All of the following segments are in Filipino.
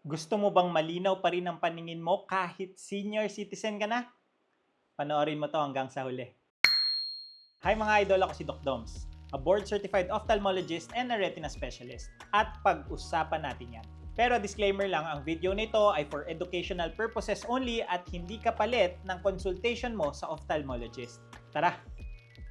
Gusto mo bang malinaw pa rin ang paningin mo kahit senior citizen ka na? Panoorin mo to hanggang sa huli. Hi mga idol, ako si Doc Doms, a board-certified ophthalmologist and a retina specialist. At pag-usapan natin yan. Pero disclaimer lang, ang video nito ay for educational purposes only at hindi kapalit ng consultation mo sa ophthalmologist. Tara,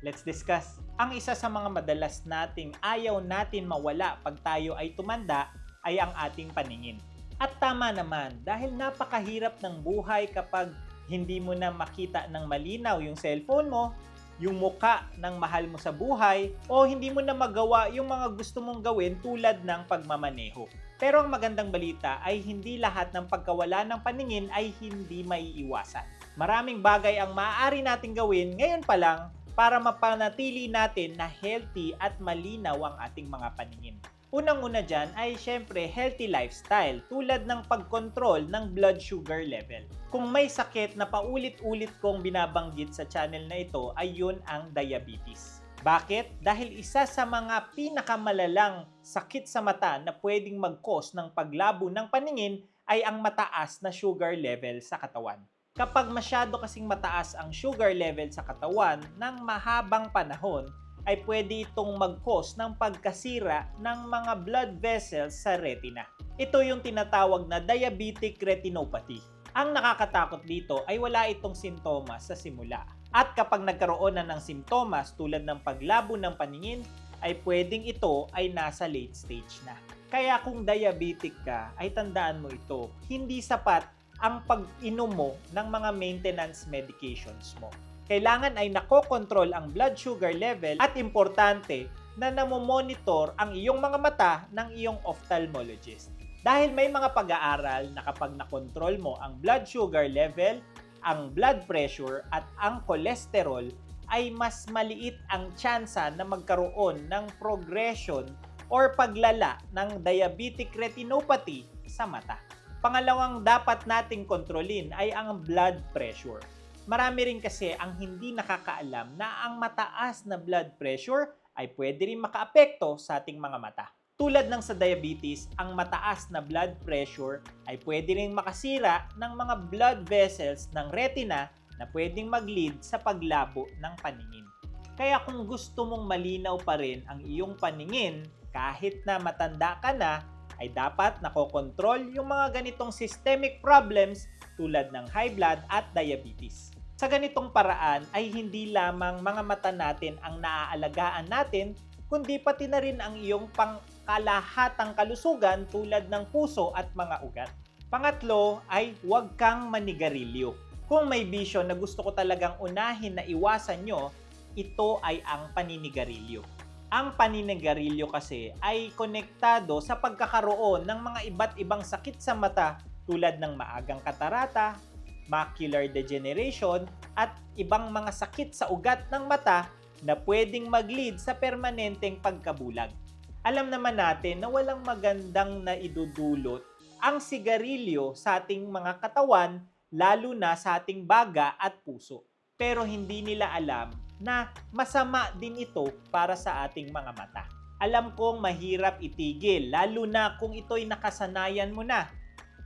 let's discuss. Ang isa sa mga madalas nating ayaw natin mawala pag tayo ay tumanda ay ang ating paningin. At tama naman, dahil napakahirap ng buhay kapag hindi mo na makita ng malinaw yung cellphone mo, yung muka ng mahal mo sa buhay, o hindi mo na magawa yung mga gusto mong gawin tulad ng pagmamaneho. Pero ang magandang balita ay hindi lahat ng pagkawala ng paningin ay hindi maiiwasan. Maraming bagay ang maaari nating gawin ngayon pa lang para mapanatili natin na healthy at malinaw ang ating mga paningin. Unang-una dyan ay syempre healthy lifestyle tulad ng pagkontrol ng blood sugar level. Kung may sakit na paulit-ulit kong binabanggit sa channel na ito ay yun ang diabetes. Bakit? Dahil isa sa mga pinakamalalang sakit sa mata na pwedeng mag-cause ng paglabo ng paningin ay ang mataas na sugar level sa katawan. Kapag masyado kasing mataas ang sugar level sa katawan ng mahabang panahon, ay pwede itong mag-cause ng pagkasira ng mga blood vessels sa retina. Ito yung tinatawag na diabetic retinopathy. Ang nakakatakot dito ay wala itong sintomas sa simula. At kapag nagkaroon na ng simptomas tulad ng paglabo ng paningin, ay pwedeng ito ay nasa late stage na. Kaya kung diabetic ka, ay tandaan mo ito, hindi sapat ang pag-inom mo ng mga maintenance medications mo. Kailangan ay nakokontrol ang blood sugar level at importante na namomonitor ang iyong mga mata ng iyong ophthalmologist. Dahil may mga pag-aaral na kapag nakontrol mo ang blood sugar level, ang blood pressure at ang cholesterol, ay mas maliit ang tsansa na magkaroon ng progression or paglala ng diabetic retinopathy sa mata. Pangalawang dapat nating kontrolin ay ang blood pressure. Marami rin kasi ang hindi nakakaalam na ang mataas na blood pressure ay pwede rin makaapekto sa ating mga mata. Tulad ng sa diabetes, ang mataas na blood pressure ay pwede rin makasira ng mga blood vessels ng retina na pwedeng mag-lead sa paglabo ng paningin. Kaya kung gusto mong malinaw pa rin ang iyong paningin kahit na matanda ka na, ay dapat nakokontrol yung mga ganitong systemic problems tulad ng high blood at diabetes. Sa ganitong paraan ay hindi lamang mga mata natin ang naaalagaan natin, kundi pati na rin ang iyong pangkalahatang kalusugan tulad ng puso at mga ugat. Pangatlo ay huwag kang manigarilyo. Kung may bisyo na gusto ko talagang unahin na iwasan nyo, ito ay ang paninigarilyo. Ang paninigarilyo kasi ay konektado sa pagkakaroon ng mga iba't ibang sakit sa mata tulad ng maagang katarata, macular degeneration, at ibang mga sakit sa ugat ng mata na pwedeng mag-lead sa permanenteng pagkabulag. Alam naman natin na walang magandang naidudulot ang sigarilyo sa ating mga katawan, lalo na sa ating baga at puso. Pero hindi nila alam na masama din ito para sa ating mga mata. Alam kong mahirap itigil, lalo na kung ito'y nakasanayan mo na.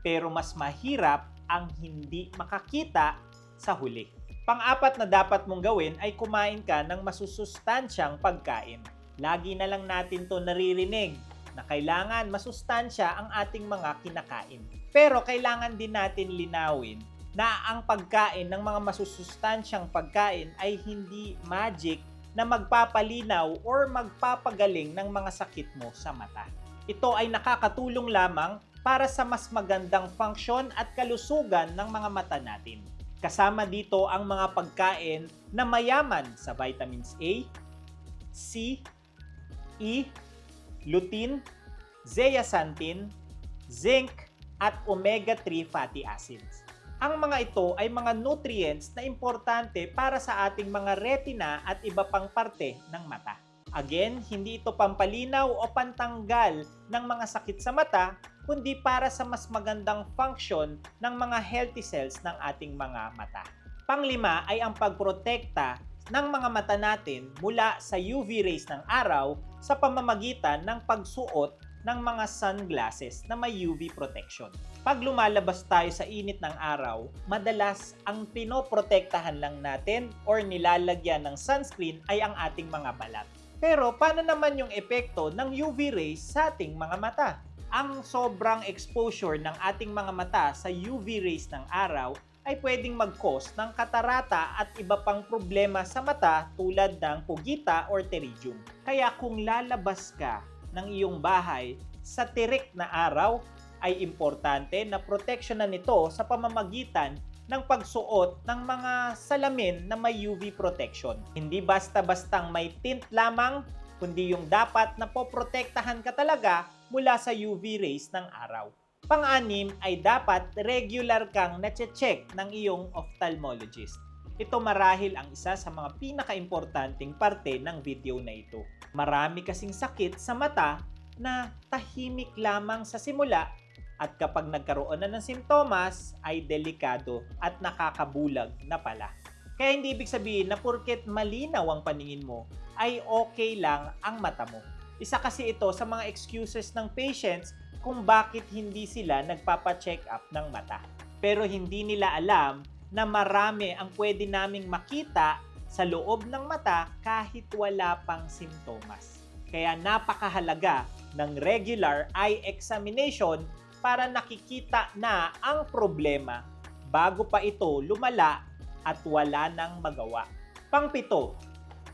Pero mas mahirap ang hindi makakita sa huli. Pang-apat na dapat mong gawin ay kumain ka ng masusustansyang pagkain. Lagi na lang natin to naririnig na kailangan masustansya ang ating mga kinakain. Pero kailangan din natin linawin na ang pagkain ng mga masusustansyang pagkain ay hindi magic na magpapalinaw or magpapagaling ng mga sakit mo sa mata. Ito ay nakakatulong lamang para sa mas magandang function at kalusugan ng mga mata natin. Kasama dito ang mga pagkain na mayaman sa vitamins A, C, E, lutein, zeaxanthin, zinc, at omega-3 fatty acids. Ang mga ito ay mga nutrients na importante para sa ating mga retina at iba pang parte ng mata. Again, hindi ito pampalinaw o pantanggal ng mga sakit sa mata, kundi para sa mas magandang function ng mga healthy cells ng ating mga mata. Panglima ay ang pagprotekta ng mga mata natin mula sa UV rays ng araw sa pamamagitan ng pagsuot ng mga sunglasses na may UV protection. Pag lumalabas tayo sa init ng araw, madalas ang pinoprotektahan lang natin or nilalagyan ng sunscreen ay ang ating mga balat. Pero paano naman yung epekto ng UV rays sa ating mga mata? Ang sobrang exposure ng ating mga mata sa UV rays ng araw ay pwedeng mag-cause ng katarata at iba pang problema sa mata tulad ng pugita or pterygium. Kaya kung lalabas ka ng iyong bahay sa tirik na araw, ay importante na proteksyonan nito sa pamamagitan ng pagsuot ng mga salamin na may UV protection. Hindi basta-bastang may tint lamang, kundi yung dapat na poprotektahan ka talaga mula sa UV rays ng araw. Pang-anim ay dapat regular kang nache-check ng iyong ophthalmologist. Ito marahil ang isa sa mga pinaka-importanting parte ng video na ito. Marami kasing sakit sa mata na tahimik lamang sa simula at kapag nagkaroon na ng simptomas ay delikado at nakakabulag na pala. Kaya hindi ibig sabihin na porket malinaw ang paningin mo ay okay lang ang mata mo. Isa kasi ito sa mga excuses ng patients kung bakit hindi sila nagpapa-check up ng mata. Pero hindi nila alam na marami ang pwede naming makita sa loob ng mata kahit wala pang simptomas. Kaya napakahalaga ng regular eye examination para nakikita na ang problema bago pa ito lumala at wala nang magawa. Pang-pito,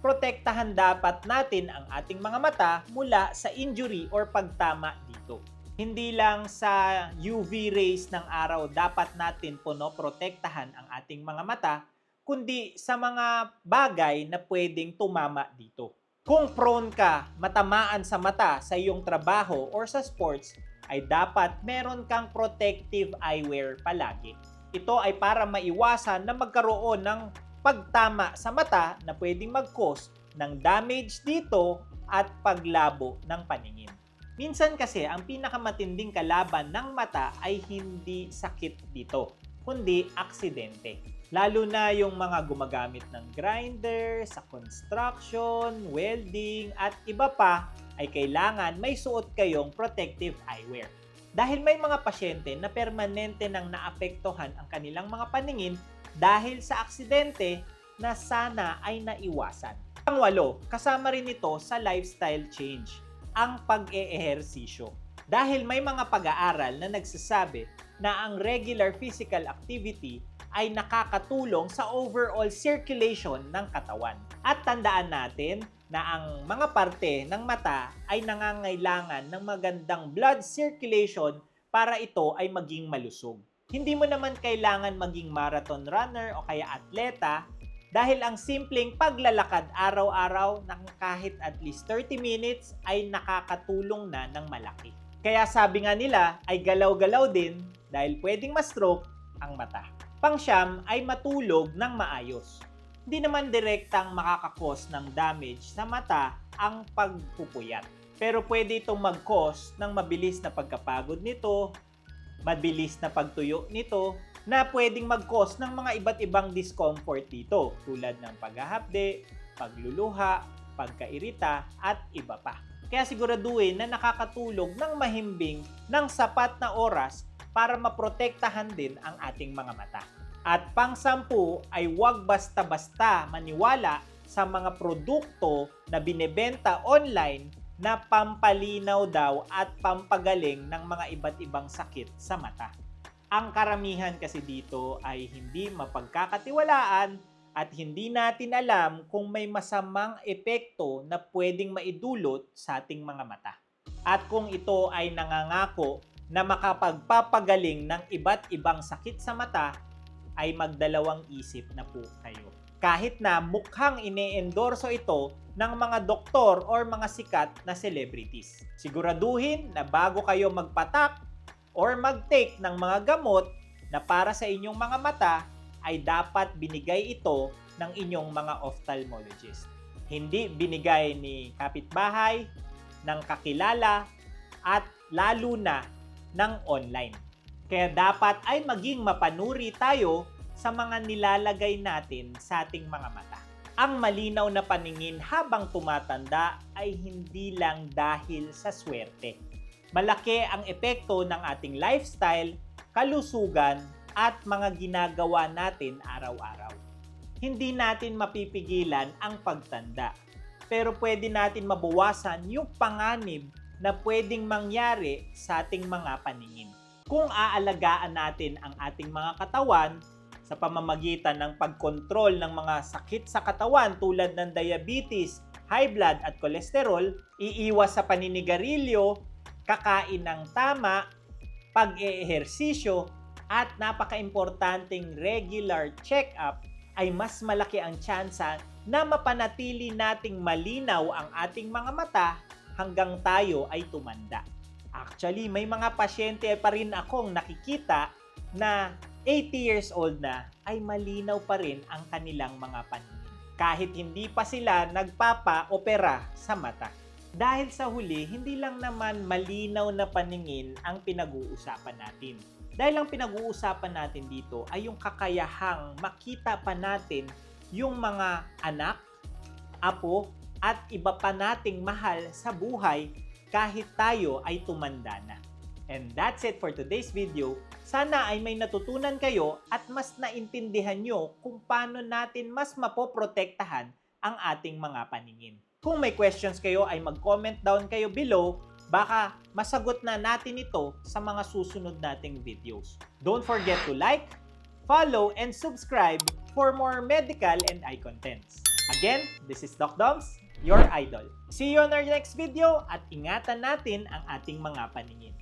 protektahan dapat natin ang ating mga mata mula sa injury or pagtama dito. Hindi lang sa UV rays ng araw dapat natin protektahan ang ating mga mata, kundi sa mga bagay na pwedeng tumama dito. Kung prone ka matamaan sa mata sa iyong trabaho or sa sports, ay dapat meron kang protective eyewear palagi. Ito ay para maiwasan na magkaroon ng pagtama sa mata na pwedeng mag-cause ng damage dito at paglabo ng paningin. Minsan kasi ang pinakamatinding kalaban ng mata ay hindi sakit dito, kundi aksidente. Lalo na yung mga gumagamit ng grinder, sa construction, welding, at iba pa ay kailangan may suot kayong protective eyewear. Dahil may mga pasyente na permanente nang naapektuhan ang kanilang mga paningin dahil sa aksidente na sana ay naiwasan. Pang-walo, kasama rin ito sa lifestyle change, ang pag-eehersisyo. Dahil may mga pag-aaral na nagsasabi na ang regular physical activity ay nakakatulong sa overall circulation ng katawan. At tandaan natin na ang mga parte ng mata ay nangangailangan ng magandang blood circulation para ito ay maging malusog. Hindi mo naman kailangan maging marathon runner o kaya atleta dahil ang simpleng paglalakad araw-araw ng kahit at least 30 minutes ay nakakatulong na ng malaki. Kaya sabi nga nila ay galaw-galaw din dahil pwedeng ma-stroke ang mata. Pang-siyam ay matulog ng maayos. Hindi naman direktang makakakos ng damage sa mata ang pagpupuyat. Pero pwede itong mag-cause ng mabilis na pagkapagod nito, mabilis na pagtuyo nito, na pwedeng mag-cause ng mga iba't ibang discomfort dito tulad ng paghahapde, pagluluha, pagkairita at iba pa. Kaya siguraduhin na nakakatulog ng mahimbing ng sapat na oras para maprotektahan din ang ating mga mata. At pang-sampu ay huwag basta-basta maniwala sa mga produkto na binebenta online na pampalinaw daw at pampagaling ng mga iba't ibang sakit sa mata. Ang karamihan kasi dito ay hindi mapagkakatiwalaan at hindi natin alam kung may masamang epekto na pwedeng maidulot sa ating mga mata. At kung ito ay nangangako na makapagpapagaling ng iba't ibang sakit sa mata, ay magdalawang isip na po kayo. Kahit na mukhang ine-endorso ito ng mga doktor or mga sikat na celebrities. Siguraduhin na bago kayo magpatak or mag-take ng mga gamot na para sa inyong mga mata, ay dapat binigay ito ng inyong mga ophthalmologist. Hindi binigay ni kapitbahay, ng kakilala, at lalo na ng online. Kaya dapat ay maging mapanuri tayo sa mga nilalagay natin sa ating mga mata. Ang malinaw na paningin habang tumatanda ay hindi lang dahil sa swerte. Malaki ang epekto ng ating lifestyle, kalusugan, at mga ginagawa natin araw-araw. Hindi natin mapipigilan ang pagtanda, pero pwede natin mabawasan yung panganib na pwedeng mangyari sa ating mga paningin. Kung aalagaan natin ang ating mga katawan sa pamamagitan ng pagkontrol ng mga sakit sa katawan tulad ng diabetes, high blood at cholesterol, iiwas sa paninigarilyo, kakain ng tama, pag-eehersisyo, at napaka-importanting regular check-up, ay mas malaki ang tsansa na mapanatili nating malinaw ang ating mga mata hanggang tayo ay tumanda. Actually, may mga pasyente pa rin akong nakikita na 80 years old na ay malinaw pa rin ang kanilang mga paningin. Kahit hindi pa sila nagpapa-opera sa mata. Dahil sa huli, hindi lang naman malinaw na paningin ang pinag-uusapan natin. Dahil ang pinag-uusapan natin dito ay yung kakayahang makita pa natin yung mga anak, apo, at iba pa nating mahal sa buhay kahit tayo ay tumanda na. And that's it for today's video. Sana ay may natutunan kayo at mas naintindihan nyo kung paano natin mas mapoprotektahan ang ating mga paningin. Kung may questions kayo ay mag-comment down kayo below, baka masagot na natin ito sa mga susunod nating videos. Don't forget to like, follow, and subscribe for more medical and eye contents. Again, this is Doc Doms, your idol. See you on our next video at ingatan natin ang ating mga paningin.